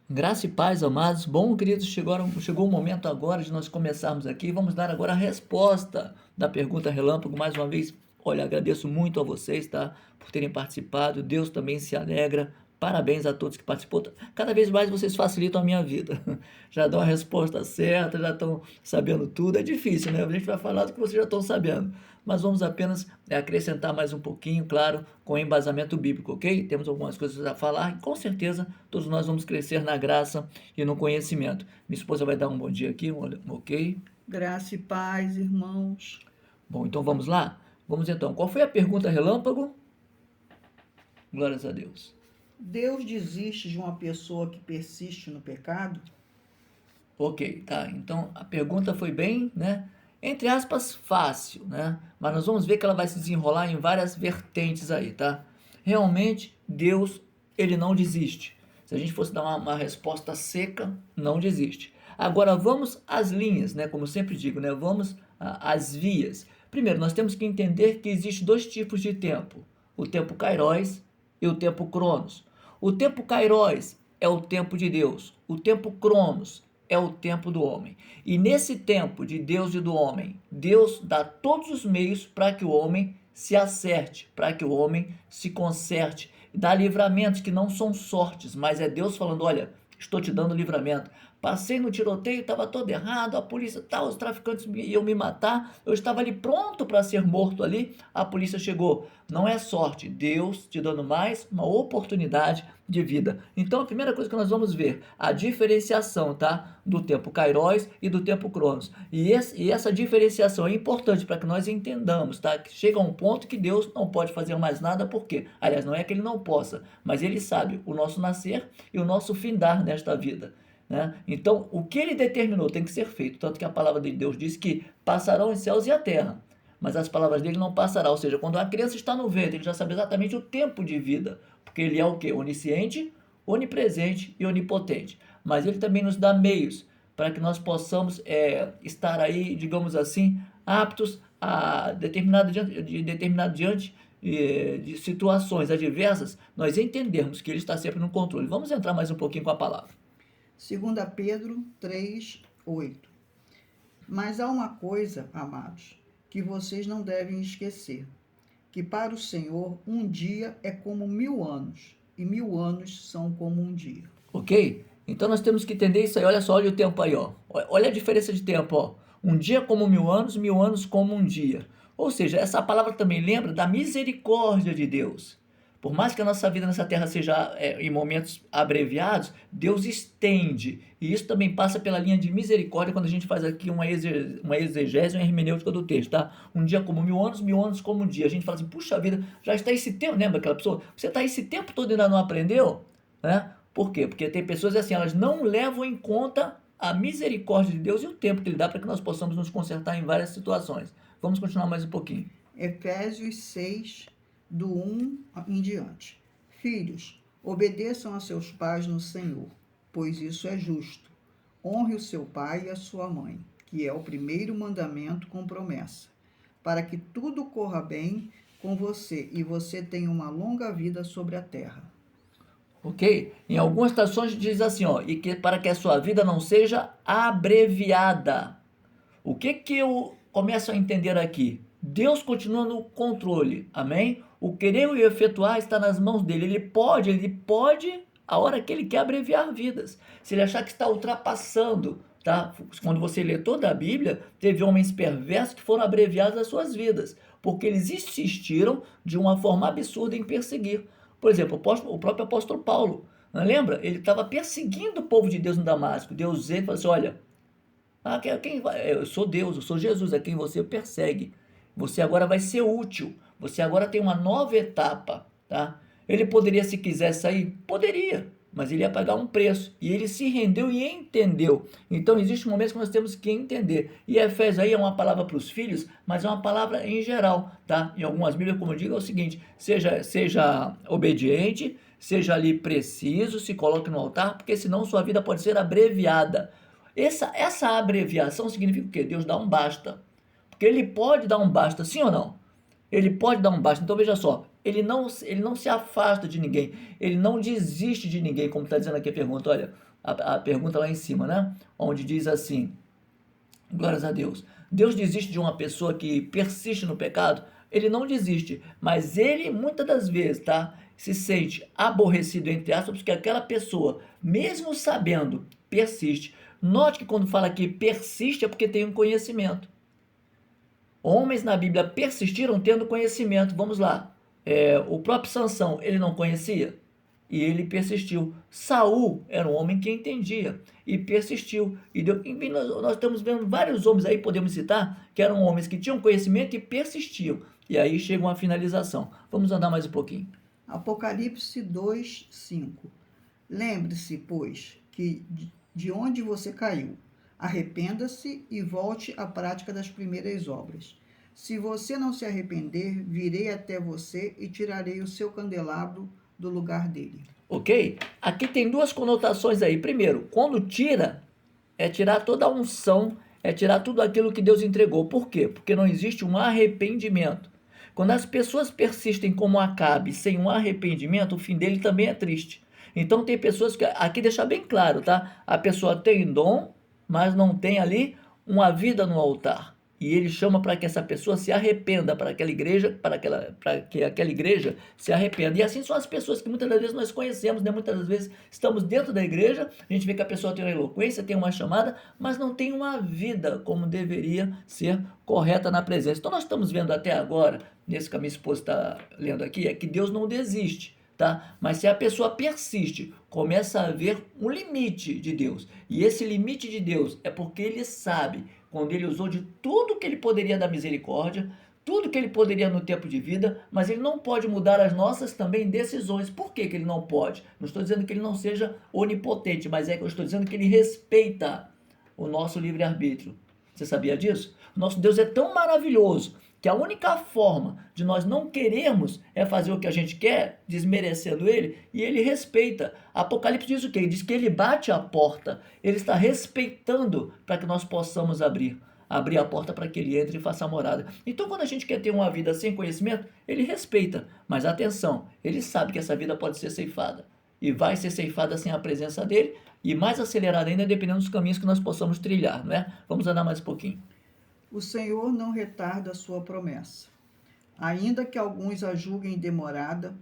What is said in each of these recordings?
Graça e paz, amados. Bom, queridos, chegou o momento agora de nós começarmos aqui. Vamos dar agora a resposta da pergunta relâmpago. Mais uma vez, olha, agradeço muito a vocês, tá? Por terem participado. Deus também se alegra. Parabéns a todos que participou. Cada vez mais vocês facilitam a minha vida. Já dão a resposta certa, já estão sabendo tudo. É difícil, né? A gente vai falar do que vocês já estão sabendo. Mas vamos apenas acrescentar mais um pouquinho, claro, com embasamento bíblico, ok? Temos algumas coisas a falar e com certeza todos nós vamos crescer na graça e no conhecimento. Minha esposa vai dar um bom dia aqui, ok? Graça e paz, irmãos. Bom, então vamos lá? Vamos então. Qual foi a pergunta relâmpago? Glórias a Deus. Deus desiste de uma pessoa que persiste no pecado? Ok, tá. Então a pergunta foi bem, né? Entre aspas, fácil, né? Mas nós vamos ver que ela vai se desenrolar em várias vertentes aí, tá? Realmente, Deus, ele não desiste. Se a gente fosse dar uma resposta seca, não desiste. Agora vamos às linhas, né? Como eu sempre digo, né? Vamos às vias. Primeiro, nós temos que entender que existe dois tipos de tempo: o tempo kairos e o tempo cronos. O tempo kairos é o tempo de Deus. O tempo cronos é o tempo do homem. E nesse tempo de Deus e do homem, Deus dá todos os meios para que o homem se acerte, para que o homem se conserte. Dá livramentos que não são sortes, mas é Deus falando: olha, estou te dando livramento. Passei no tiroteio, estava todo errado, a polícia, tá, os traficantes iam me matar, eu estava ali pronto para ser morto ali, a polícia chegou. Não é sorte, Deus te dando mais uma oportunidade de vida. Então a primeira coisa que nós vamos ver, a diferenciação, tá, do tempo kairos e do tempo cronos. E essa diferenciação é importante para que nós entendamos, tá, que chega a um ponto que Deus não pode fazer mais nada, por quê? Aliás, não é que ele não possa, mas ele sabe o nosso nascer e o nosso findar nesta vida. Né? Então, o que ele determinou tem que ser feito. Tanto que a palavra de Deus diz que passarão os céus e a terra, mas as palavras dele não passarão. Ou seja, quando a criança está no ventre, ele já sabe exatamente o tempo de vida, porque ele é o quê? Onisciente, onipresente e onipotente. Mas ele também nos dá meios para que nós possamos estar aí, digamos assim, aptos a determinado diante de situações adversas, nós entendermos que ele está sempre no controle. Vamos entrar mais um pouquinho com a palavra. 2 Pedro 3:8. Mas há uma coisa, amados, que vocês não devem esquecer, que para o Senhor um dia é como 1000 anos, e 1000 anos são como um dia. Ok? Então nós temos que entender isso aí. Olha só, olha o tempo aí, ó. Olha a diferença de tempo, ó. Um dia como 1000 anos como um dia. Ou seja, essa palavra também lembra da misericórdia de Deus. Por mais que a nossa vida nessa terra seja em momentos abreviados, Deus estende. E isso também passa pela linha de misericórdia quando a gente faz aqui uma exegese, uma hermenêutica do texto, tá? Um dia como 1000 anos como um dia. A gente fala assim, puxa vida, já está esse tempo, lembra aquela pessoa? Você está esse tempo todo e ainda não aprendeu? Né? Por quê? Porque tem pessoas assim, elas não levam em conta a misericórdia de Deus e o tempo que Ele dá para que nós possamos nos consertar em várias situações. Vamos continuar mais um pouquinho. Efésios 6, do 1 em diante. Filhos, obedeçam a seus pais no Senhor, pois isso é justo. Honre o seu pai e a sua mãe, que é o primeiro mandamento com promessa, para que tudo corra bem com você e você tenha uma longa vida sobre a terra. Ok? Em algumas estações diz assim, ó, e que para que a sua vida não seja abreviada. O que que eu começo a entender aqui? Deus continua no controle, amém? O querer e o efetuar está nas mãos dele. Ele pode, a hora que ele quer abreviar vidas. Se ele achar que está ultrapassando, tá? Quando você lê toda a Bíblia, teve homens perversos que foram abreviados as suas vidas, porque eles insistiram de uma forma absurda em perseguir. Por exemplo, o próprio apóstolo Paulo, não lembra? Ele estava perseguindo o povo de Deus no Damasco. Deus ele falou assim: olha, eu sou Deus, eu sou Jesus, a quem você persegue. Você agora vai ser útil. Você agora tem uma nova etapa, tá? Ele poderia, se quisesse sair, poderia, mas ele ia pagar um preço. E ele se rendeu e entendeu. Então existe um momento que nós temos que entender. E Efésios aí é uma palavra para os filhos, mas é uma palavra em geral, tá? Em algumas Bíblias, como eu digo, é o seguinte: seja obediente, seja ali preciso, se coloque no altar, porque senão sua vida pode ser abreviada. Essa abreviação significa o quê? Deus dá um basta. Porque ele pode dar um basta, sim ou não? Ele pode dar um basta. Então veja só, ele não se afasta de ninguém, ele não desiste de ninguém, como está dizendo aqui a pergunta, olha, a pergunta lá em cima, né? Onde diz assim, glórias a Deus, Deus desiste de uma pessoa que persiste no pecado? Ele não desiste, mas ele muitas das vezes, tá? Se sente aborrecido, entre aspas, porque aquela pessoa, mesmo sabendo, persiste. Note que quando fala que persiste é porque tem um conhecimento. Homens na Bíblia persistiram tendo conhecimento. Vamos lá. O próprio Sansão, ele não conhecia e ele persistiu. Saul era um homem que entendia e persistiu. E nós estamos vendo vários homens aí, podemos citar, que eram homens que tinham conhecimento e persistiam. E aí chega uma finalização. Vamos andar mais um pouquinho. Apocalipse 2, 5. Lembre-se, pois, que de onde você caiu. Arrependa-se e volte à prática das primeiras obras. Se você não se arrepender, virei até você e tirarei o seu candelabro do lugar dele. Ok? Aqui tem duas conotações aí. Primeiro, quando tira, é tirar toda a unção, é tirar tudo aquilo que Deus entregou. Por quê? Porque não existe um arrependimento. Quando as pessoas persistem como Acabe, sem um arrependimento, o fim dele também é triste. Então tem pessoas que, aqui deixa bem claro, tá? A pessoa tem dom, mas não tem ali uma vida no altar. E ele chama para que essa pessoa se arrependa, para aquela igreja, para que aquela igreja se arrependa. E assim são as pessoas que muitas das vezes nós conhecemos, né? Muitas das vezes estamos dentro da igreja, a gente vê que a pessoa tem uma eloquência, tem uma chamada, mas não tem uma vida como deveria ser correta na presença. Então nós estamos vendo até agora, nesse que a minha esposa está lendo aqui, é que Deus não desiste. Tá? Mas se a pessoa persiste, começa a haver um limite de Deus. E esse limite de Deus é porque ele sabe, quando ele usou de tudo que ele poderia da misericórdia, tudo que ele poderia no tempo de vida, mas ele não pode mudar as nossas também decisões. Por que que ele não pode? Não estou dizendo que ele não seja onipotente, mas é que eu estou dizendo que ele respeita o nosso livre-arbítrio. Você sabia disso? O nosso Deus é tão maravilhoso que a única forma de nós não querermos é fazer o que a gente quer, desmerecendo ele, e ele respeita. Apocalipse diz o quê? Diz que ele bate a porta, ele está respeitando para que nós possamos abrir a porta para que ele entre e faça a morada. Então, quando a gente quer ter uma vida sem conhecimento, ele respeita, mas atenção, ele sabe que essa vida pode ser ceifada, e vai ser ceifada sem a presença dele, e mais acelerada ainda dependendo dos caminhos que nós possamos trilhar, não é? Vamos andar mais um pouquinho. O Senhor não retarda a sua promessa, ainda que alguns a julguem demorada.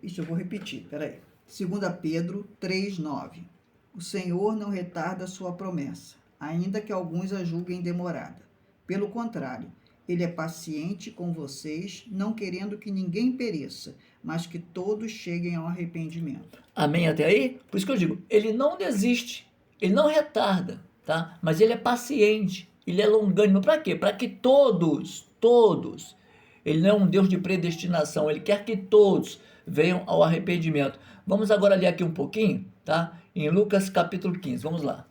Isso eu vou repetir, peraí. 2 Pedro 3,9. O Senhor não retarda a sua promessa, ainda que alguns a julguem demorada. Pelo contrário, ele é paciente com vocês, não querendo que ninguém pereça, mas que todos cheguem ao arrependimento. Amém até aí? Por isso que eu digo, ele não desiste, ele não retarda, tá? Mas ele é paciente, ele é longânimo. Para quê? Para que todos, ele não é um Deus de predestinação, ele quer que todos venham ao arrependimento. Vamos agora ler aqui um pouquinho, tá? Em Lucas capítulo 15, vamos lá.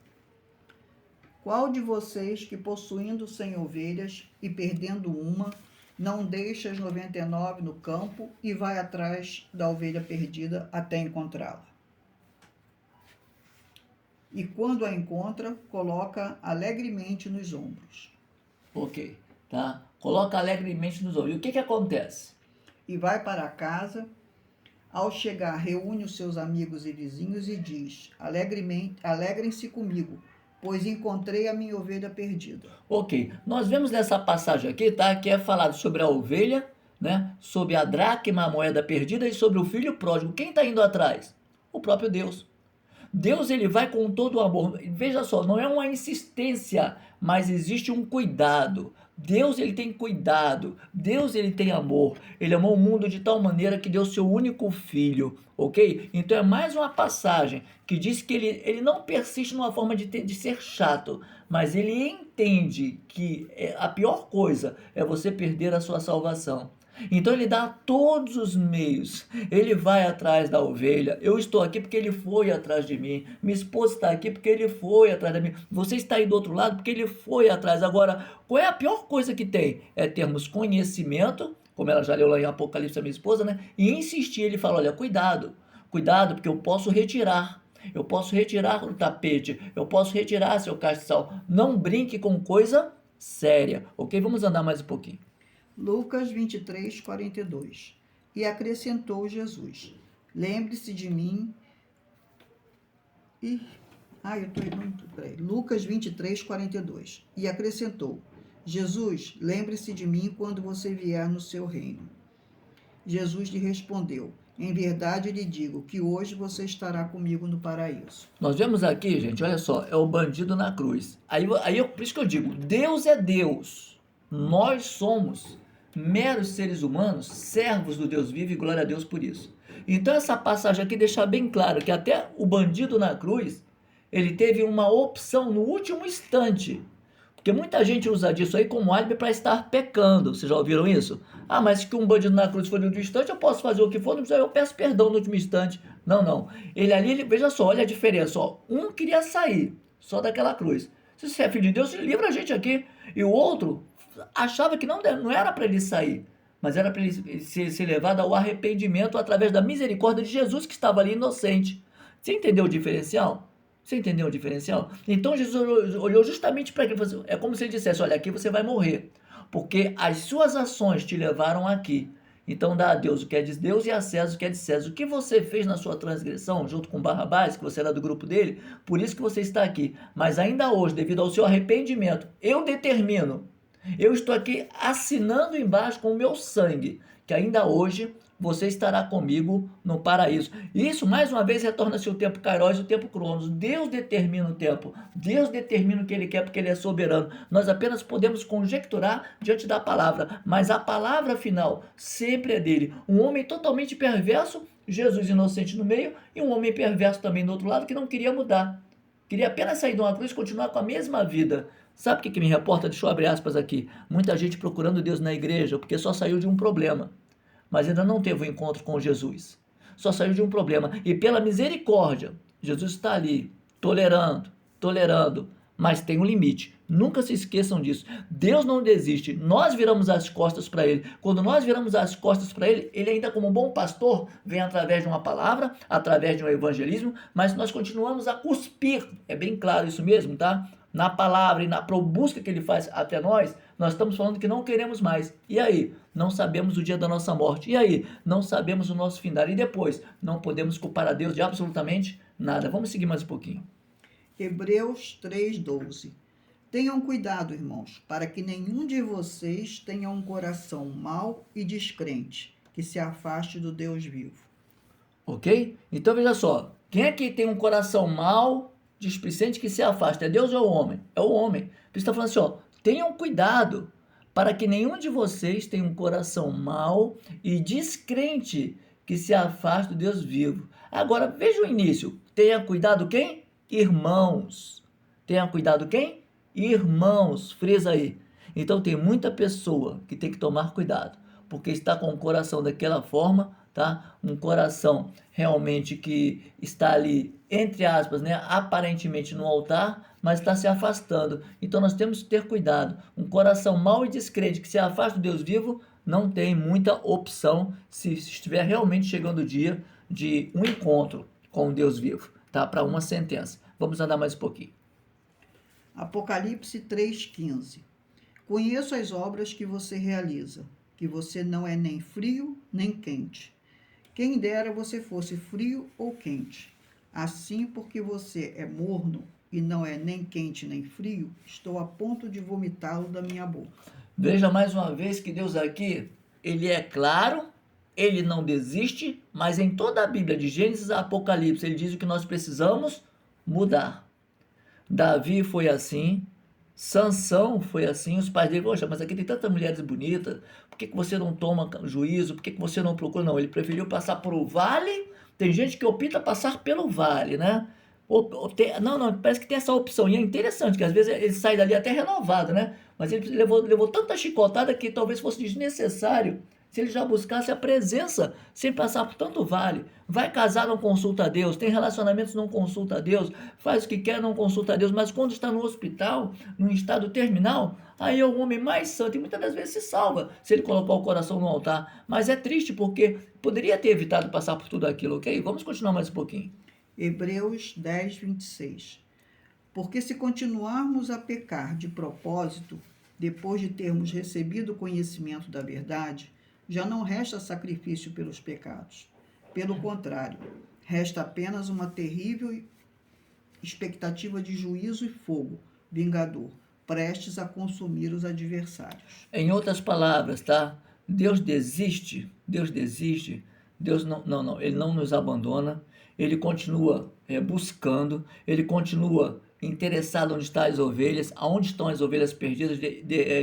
Qual de vocês que possuindo 100 ovelhas e perdendo uma, não deixa as 99 no campo e vai atrás da ovelha perdida até encontrá-la? E quando a encontra, coloca alegremente nos ombros. Ok, tá? Coloca alegremente nos ombros. E o que acontece? E vai para casa. Ao chegar, reúne os seus amigos e vizinhos e diz: alegrem-se comigo, pois encontrei a minha ovelha perdida. Ok, nós vemos nessa passagem aqui, tá? Que é falado sobre a ovelha, né? Sobre a dracma, a moeda perdida, e sobre o filho pródigo. Quem está indo atrás? O próprio Deus. Deus, ele vai com todo o amor. Veja só, não é uma insistência, mas existe um cuidado. Deus, ele tem cuidado. Deus, ele tem amor. Ele amou o mundo de tal maneira que deu seu único filho, ok? Então é mais uma passagem que diz que ele não persiste numa forma de ser chato, mas ele entende que a pior coisa é você perder a sua salvação. Então ele dá todos os meios, ele vai atrás da ovelha. Eu estou aqui porque ele foi atrás de mim, minha esposa está aqui porque ele foi atrás de mim, você está aí do outro lado porque ele foi atrás. Agora, qual é a pior coisa que tem? É termos conhecimento, como ela já leu lá em Apocalipse, a minha esposa, né? E insistir, ele fala, olha, cuidado, porque eu posso retirar o tapete, eu posso retirar seu castiçal, não brinque com coisa séria, ok? Vamos andar mais um pouquinho. Lucas 23, 42. E acrescentou Jesus: lembre-se de mim. Lucas 23, 42. E acrescentou: Jesus, lembre-se de mim quando você vier no seu reino. Jesus lhe respondeu: em verdade lhe digo que hoje você estará comigo no paraíso. Nós vemos aqui, gente, olha só, é o bandido na cruz. Por isso que eu digo, Deus é Deus. Nós somos meros seres humanos, servos do Deus vivo, e glória a Deus por isso. Então essa passagem aqui deixa bem claro que até o bandido na cruz, ele teve uma opção no último instante. Porque muita gente usa disso aí como álibi para estar pecando. Vocês já ouviram isso? Ah, mas que um bandido na cruz foi no último instante, eu posso fazer o que for, não precisa, eu peço perdão no último instante. Não, não. Ele ali, veja só, olha a diferença. Ó. Um queria sair só daquela cruz. Se você é filho de Deus, livra a gente aqui. E o outro achava que não era para ele sair, mas era para ele ser levado ao arrependimento através da misericórdia de Jesus, que estava ali inocente. Você entendeu o diferencial? Você entendeu o diferencial? Então Jesus olhou justamente para aquilo. É como se ele dissesse: olha, aqui você vai morrer, porque as suas ações te levaram aqui. Então dá a Deus o que é de Deus e a César o que é de César. O que você fez na sua transgressão, junto com Barrabás, que você era do grupo dele, por isso que você está aqui. Mas ainda hoje, devido ao seu arrependimento, eu determino, eu estou aqui assinando embaixo com o meu sangue, que ainda hoje você estará comigo no paraíso. Isso, mais uma vez, retorna-se o tempo Kairos e o tempo Cronos. Deus determina o tempo. Deus determina o que Ele quer, porque Ele é soberano. Nós apenas podemos conjecturar diante da palavra, mas a palavra final sempre é dele. Um homem totalmente perverso, Jesus inocente no meio, e um homem perverso também do outro lado, que não queria mudar. Queria apenas sair de uma cruz e continuar com a mesma vida. Sabe o que me reporta? Deixa eu abrir aspas aqui. Muita gente procurando Deus na igreja, porque só saiu de um problema, mas ainda não teve um encontro com Jesus. Só saiu de um problema. E pela misericórdia, Jesus está ali, tolerando, mas tem um limite. Nunca se esqueçam disso. Deus não desiste. Nós viramos as costas para Ele. Quando nós viramos as costas para Ele, Ele ainda como um bom pastor, vem através de uma palavra, através de um evangelismo, mas nós continuamos a cuspir. É bem claro isso mesmo, tá? Na palavra e na busca que Ele faz até nós estamos falando que não queremos mais. E aí? Não sabemos o dia da nossa morte. E aí? Não sabemos o nosso findar. E depois? Não podemos culpar a Deus de absolutamente nada. Vamos seguir mais um pouquinho. Hebreus 3:12. Tenham cuidado, irmãos, para que nenhum de vocês tenha um coração mau e descrente, que se afaste do Deus vivo. Ok? Então veja só. Quem é que tem um coração mau, displicente, que se afasta? É Deus ou é o homem? É o homem. Por isso está falando assim, ó. Tenham cuidado para que nenhum de vocês tenha um coração mau e descrente que se afaste do Deus vivo. Agora, veja o início. Tenha cuidado quem? Irmãos. Tenha cuidado quem? Irmãos. Frisa aí. Então tem muita pessoa que tem que tomar cuidado, porque está com o coração daquela forma, tá? Um coração realmente que está ali, entre aspas, né? Aparentemente no altar, mas está se afastando. Então nós temos que ter cuidado. Um coração mau e descrente que se afasta do Deus vivo não tem muita opção se estiver realmente chegando o dia de um encontro com o Deus vivo, tá? Para uma sentença. Vamos andar mais um pouquinho. Apocalipse 3:15. Conheço as obras que você realiza, que você não é nem frio nem quente. Quem dera você fosse frio ou quente. Assim, porque você é morno e não é nem quente nem frio, estou a ponto de vomitá-lo da minha boca. Veja mais uma vez que Deus aqui, Ele é claro, Ele não desiste, mas em toda a Bíblia, de Gênesis a Apocalipse, Ele diz o que nós precisamos mudar. Davi foi assim, Sansão foi assim, os pais dele, poxa, mas aqui tem tantas mulheres bonitas, por que você não toma juízo, por que você não procura? Não, ele preferiu passar por o vale. Tem gente que opta passar pelo vale, né? Não, parece que tem essa opção, e é interessante, que às vezes ele sai dali até renovado, né? Mas ele levou tanta chicotada que talvez fosse desnecessário se ele já buscasse a presença, sem passar por tanto vale. Vai casar, não consulta a Deus, tem relacionamentos, não consulta a Deus, faz o que quer, não consulta a Deus, mas quando está no hospital, num estado terminal, aí é o homem mais santo, e muitas das vezes se salva, se ele colocar o coração no altar. Mas é triste, porque poderia ter evitado passar por tudo aquilo, ok? Vamos continuar mais um pouquinho. Hebreus 10:26. Porque se continuarmos a pecar de propósito, depois de termos recebido o conhecimento da verdade, já não resta sacrifício pelos pecados. Pelo contrário, resta apenas uma terrível expectativa de juízo e fogo vingador, prestes a consumir os adversários. Em outras palavras, tá? Deus desiste, Deus não, Ele não nos abandona, Ele continua buscando, Ele continua interessado onde estão as ovelhas, aonde estão as ovelhas perdidas,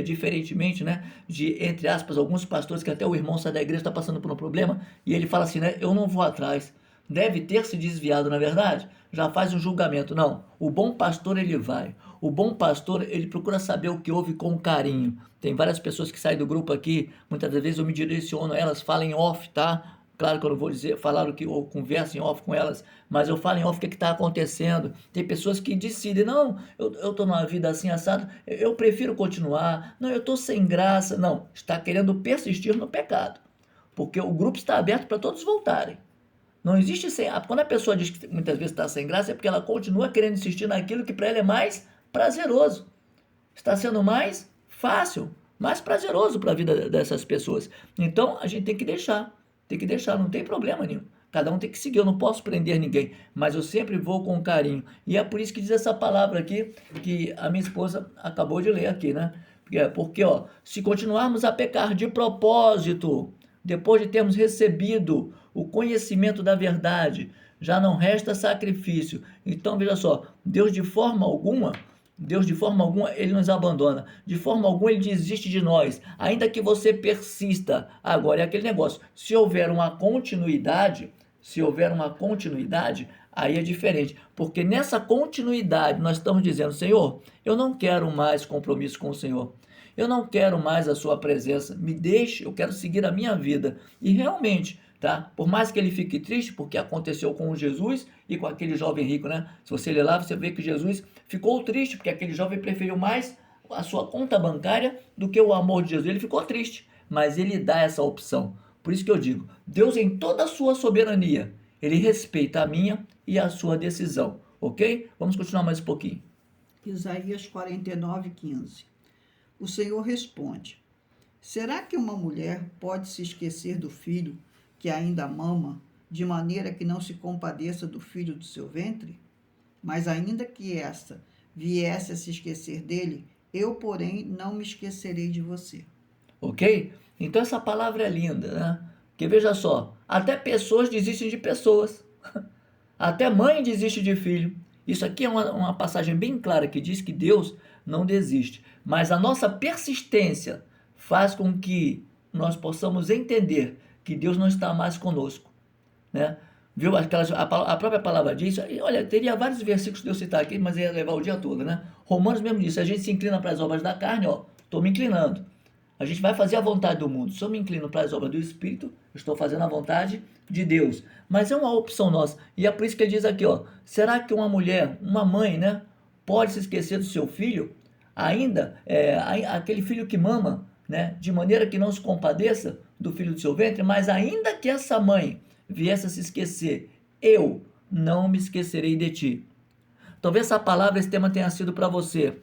diferentemente, né, de, entre aspas, alguns pastores que até o irmão sai da igreja, está passando por um problema, e ele fala assim, né, eu não vou atrás, deve ter se desviado, na verdade, já faz um julgamento. Não, o bom pastor ele vai, o bom pastor ele procura saber o que houve com carinho. Tem várias pessoas que saem do grupo aqui, muitas vezes eu me direciono, elas falam em off, tá? Claro que eu não vou dizer, falar o que eu converso em off com elas, mas eu falo em off o que está acontecendo. Tem pessoas que decidem, não, eu estou numa vida assim assado, eu prefiro continuar, não, eu estou sem graça. Não, está querendo persistir no pecado, porque o grupo está aberto para todos voltarem. Não existe sem. Quando a pessoa diz que muitas vezes está sem graça, é porque ela continua querendo insistir naquilo que para ela é mais prazeroso. Está sendo mais fácil, mais prazeroso para a vida dessas pessoas. Então a gente tem que deixar, não tem problema nenhum. Cada um tem que seguir, eu não posso prender ninguém, mas eu sempre vou com carinho. E é por isso que diz essa palavra aqui, que a minha esposa acabou de ler aqui, né? Porque ó, se continuarmos a pecar de propósito, depois de termos recebido o conhecimento da verdade, já não resta sacrifício. Então veja só, Deus de forma alguma, ele nos abandona. De forma alguma ele desiste de nós. Ainda que você persista. Agora é aquele negócio. Se houver uma continuidade, aí é diferente. Porque nessa continuidade nós estamos dizendo, Senhor, eu não quero mais compromisso com o Senhor. Eu não quero mais a sua presença. Me deixe, eu quero seguir a minha vida. E realmente, tá? Por mais que ele fique triste, porque aconteceu com Jesus e com aquele jovem rico, né? Se você ler lá, você vê que Jesus ficou triste, porque aquele jovem preferiu mais a sua conta bancária do que o amor de Jesus. Ele ficou triste, mas ele dá essa opção. Por isso que eu digo, Deus em toda a sua soberania, ele respeita a minha e a sua decisão, ok? Vamos continuar mais um pouquinho. Isaías 49:15. O Senhor responde: será que uma mulher pode se esquecer do filho que ainda mama, de maneira que não se compadeça do filho do seu ventre? Mas ainda que esta viesse a se esquecer dele, eu, porém, não me esquecerei de você. Ok? Então essa palavra é linda, né? Porque veja só, até pessoas desistem de pessoas. Até mãe desiste de filho. Isso aqui é uma passagem bem clara que diz que Deus não desiste. Mas a nossa persistência faz com que nós possamos entender que Deus não está mais conosco, né? Viu? A própria palavra diz, e olha, teria vários versículos de eu citar aqui, mas ia levar o dia todo, né? Romanos mesmo diz, se a gente se inclina para as obras da carne, ó, estou me inclinando. A gente vai fazer a vontade do mundo. Se eu me inclino para as obras do Espírito, eu estou fazendo a vontade de Deus. Mas é uma opção nossa. E é por isso que ele diz aqui, ó, será que uma mulher, uma mãe, né, pode se esquecer do seu filho? Ainda, aquele filho que mama, né, de maneira que não se compadeça do filho do seu ventre, mas ainda que essa mãe viesse a se esquecer, eu não me esquecerei de ti. Talvez essa palavra, esse tema tenha sido para você.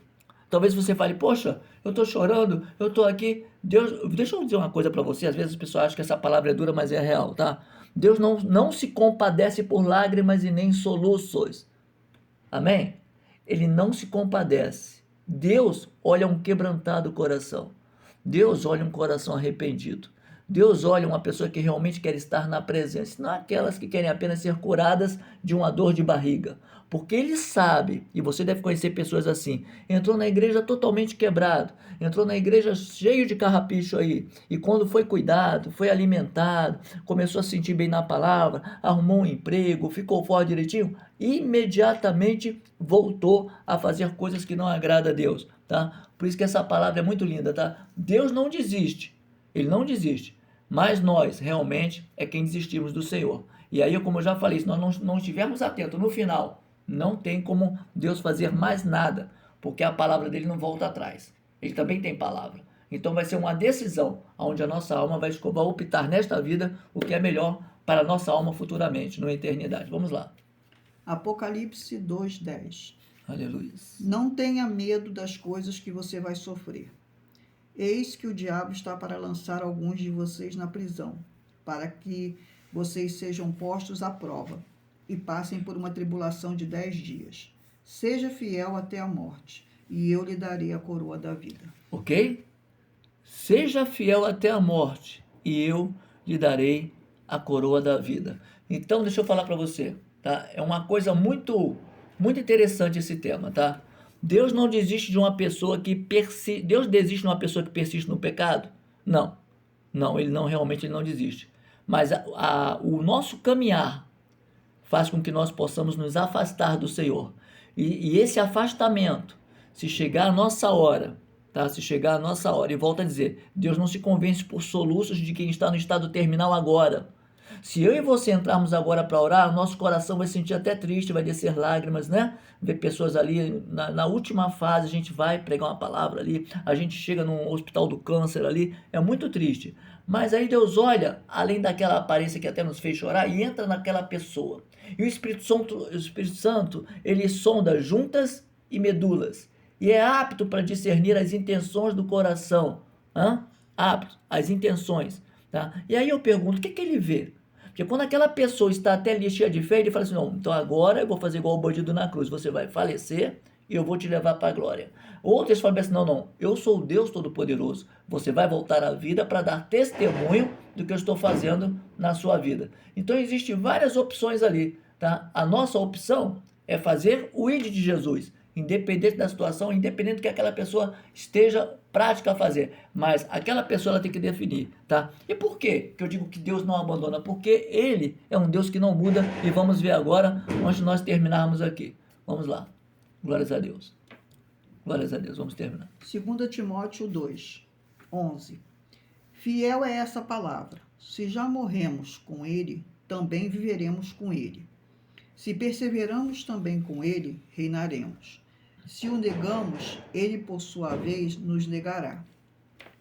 Talvez você fale, poxa, eu estou chorando, eu estou aqui. Deus, deixa eu dizer uma coisa para você, às vezes as pessoas acham que essa palavra é dura, mas é real, tá? Deus não se compadece por lágrimas e nem soluços. Amém? Ele não se compadece. Deus olha um quebrantado coração. Deus olha um coração arrependido. Deus olha uma pessoa que realmente quer estar na presença, não aquelas que querem apenas ser curadas de uma dor de barriga. Porque ele sabe, e você deve conhecer pessoas assim, entrou na igreja totalmente quebrado, entrou na igreja cheio de carrapicho aí, e quando foi cuidado, foi alimentado, começou a se sentir bem na palavra, arrumou um emprego, ficou forte direitinho, imediatamente voltou a fazer coisas que não agradam a Deus, tá? Por isso que essa palavra é muito linda, tá? Deus não desiste, ele não desiste, mas nós realmente é quem desistimos do Senhor. E aí, como eu já falei, se nós não estivermos atentos no final, não tem como Deus fazer mais nada, porque a palavra dele não volta atrás. Ele também tem palavra. Então vai ser uma decisão onde a nossa alma vai optar nesta vida o que é melhor para a nossa alma futuramente, na eternidade. Vamos lá. Apocalipse 2:10. Aleluia. Não tenha medo das coisas que você vai sofrer. Eis que o diabo está para lançar alguns de vocês na prisão, para que vocês sejam postos à prova e passem por uma tribulação de 10 dias. Seja fiel até a morte, e eu lhe darei a coroa da vida. Ok? Seja fiel até a morte, e eu lhe darei a coroa da vida. Então, deixa eu falar para você, tá? É uma coisa muito interessante esse tema, tá? Deus não desiste de uma pessoa que persiste. Deus desiste de uma pessoa que persiste no pecado? Não. Não, ele não realmente ele não desiste. Mas o nosso caminhar faz com que nós possamos nos afastar do Senhor. E esse afastamento, se chegar a nossa hora, tá? Se chegar a nossa hora, e volta a dizer, Deus não se convence por soluços de quem está no estado terminal agora. Se eu e você entrarmos agora para orar, nosso coração vai sentir até triste, vai descer lágrimas, né? Ver pessoas ali na última fase, a gente vai pregar uma palavra ali, a gente chega no hospital do câncer ali, é muito triste. Mas aí Deus olha, além daquela aparência que até nos fez chorar, e entra naquela pessoa. E o Espírito Santo, ele sonda juntas e medulas, e é apto para discernir as intenções do coração. Apto, as intenções. Tá? E aí eu pergunto, o que ele vê? Porque quando aquela pessoa está até ali cheia de fé, ele fala assim, não, então agora eu vou fazer igual o bandido na cruz, você vai falecer e eu vou te levar para a glória. Outros falam assim, não, eu sou o Deus Todo-Poderoso, você vai voltar à vida para dar testemunho do que eu estou fazendo na sua vida. Então existem várias opções ali, tá? A nossa opção é fazer o ID de Jesus, independente da situação, independente do que aquela pessoa esteja prática a fazer, mas aquela pessoa ela tem que definir, tá? E por quê que eu digo que Deus não abandona? Porque Ele é um Deus que não muda, e vamos ver agora, antes de nós terminarmos aqui. Vamos lá. Glórias a Deus. Glórias a Deus. Vamos terminar. 2 Timóteo 2, 11. Fiel é essa palavra. Se já morremos com Ele, também viveremos com Ele. Se perseveramos também com Ele, reinaremos. Se o negamos, Ele, por sua vez, nos negará.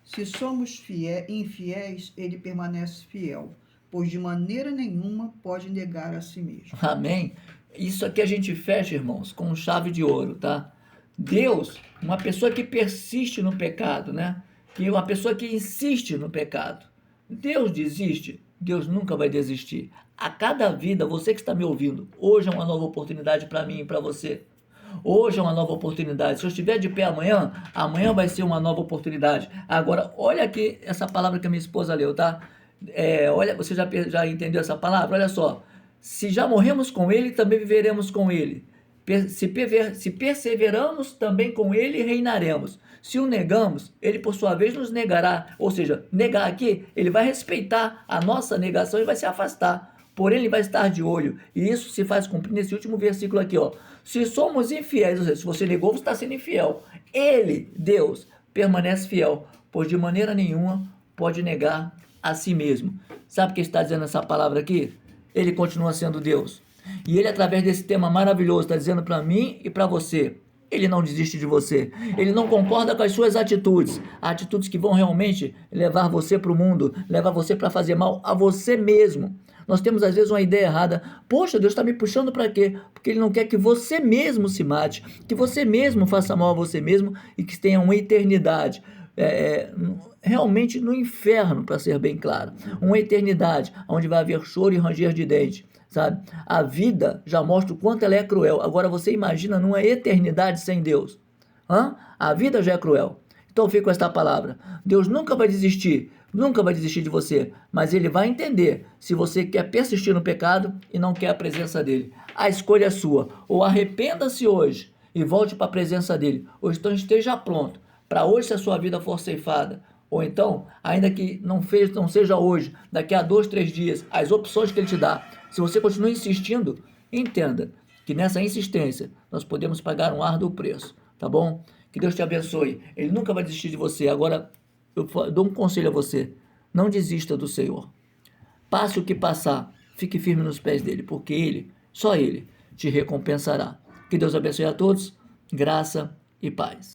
Se somos infiéis, Ele permanece fiel, pois de maneira nenhuma pode negar a si mesmo. Amém? Isso aqui a gente fecha, irmãos, com chave de ouro, tá? Deus, uma pessoa que persiste no pecado, né? Que uma pessoa que insiste no pecado. Deus desiste? Deus nunca vai desistir. A cada vida, você que está me ouvindo, hoje é uma nova oportunidade para mim e para você. Hoje é uma nova oportunidade. Se eu estiver de pé amanhã, amanhã vai ser uma nova oportunidade. Agora, olha aqui essa palavra que a minha esposa leu, tá? Olha, você já entendeu essa palavra? Olha só. Se já morremos com Ele, também viveremos com Ele. Se perseveramos também com Ele, reinaremos. Se o negamos, Ele por sua vez nos negará. Ou seja, negar aqui, Ele vai respeitar a nossa negação e vai se afastar. Porém, Ele vai estar de olho. E isso se faz cumprir nesse último versículo aqui, ó. Se somos infiéis, ou seja, se você negou, você está sendo infiel. Ele, Deus, permanece fiel, pois de maneira nenhuma pode negar a si mesmo. Sabe o que está dizendo essa palavra aqui? Ele continua sendo Deus. E Ele, através desse tema maravilhoso, está dizendo para mim e para você, Ele não desiste de você. Ele não concorda com as suas atitudes. Atitudes que vão realmente levar você para o mundo, levar você para fazer mal a você mesmo. Nós temos às vezes uma ideia errada. Poxa, Deus está me puxando para quê? Porque Ele não quer que você mesmo se mate, que você mesmo faça mal a você mesmo e que tenha uma eternidade. Realmente no inferno, para ser bem claro. Uma eternidade onde vai haver choro e ranger de dente. Sabe? A vida já mostra o quanto ela é cruel. Agora você imagina numa eternidade sem Deus. A vida já é cruel. Então fica com esta palavra. Deus nunca vai desistir de você, mas Ele vai entender se você quer persistir no pecado e não quer a presença dEle. A escolha é sua. Ou arrependa-se hoje e volte para a presença dEle, ou então esteja pronto para hoje, se a sua vida for ceifada. Ou então, ainda que não seja hoje, daqui a 2, 3 dias, as opções que Ele te dá, se você continua insistindo, entenda que nessa insistência nós podemos pagar um árduo preço, tá bom? Que Deus te abençoe. Ele nunca vai desistir de você. Agora, eu dou um conselho a você. Não desista do Senhor. Passe o que passar, fique firme nos pés dEle, porque Ele, só Ele, te recompensará. Que Deus abençoe a todos. Graça e paz.